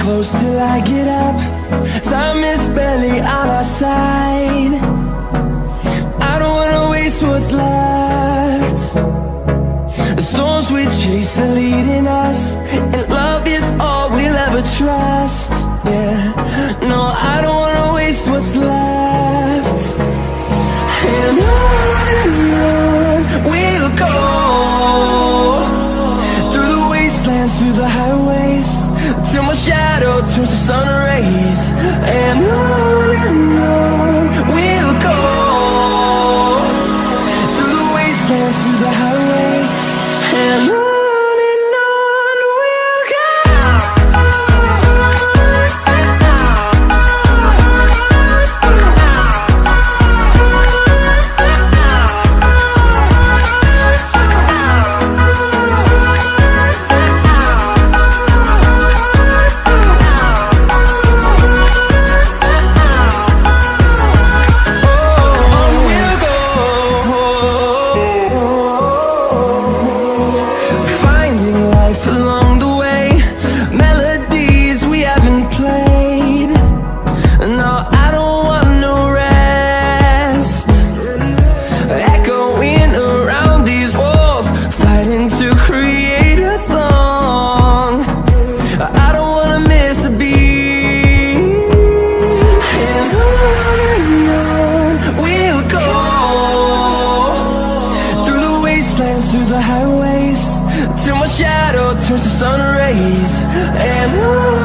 close till I get up. Time is barely on our side. I don't wanna waste what's left. The storms we chase are leading us, and love is all we'll ever trust. Yeah, no, I don't wanna waste what's left. And on we'll go, through the wastelands, through the highways, till my shadow turns to sun rays. And on we'll go, through the wastelands, through the highways, and on we'll go. Along the way, melodies we haven't played. No, I don't want no rest. Echoing around these walls, fighting to create a song. I don't wanna miss a beat. And on we'll go, through the wastelands, through the highways, till my shadow turns to sun rays. And on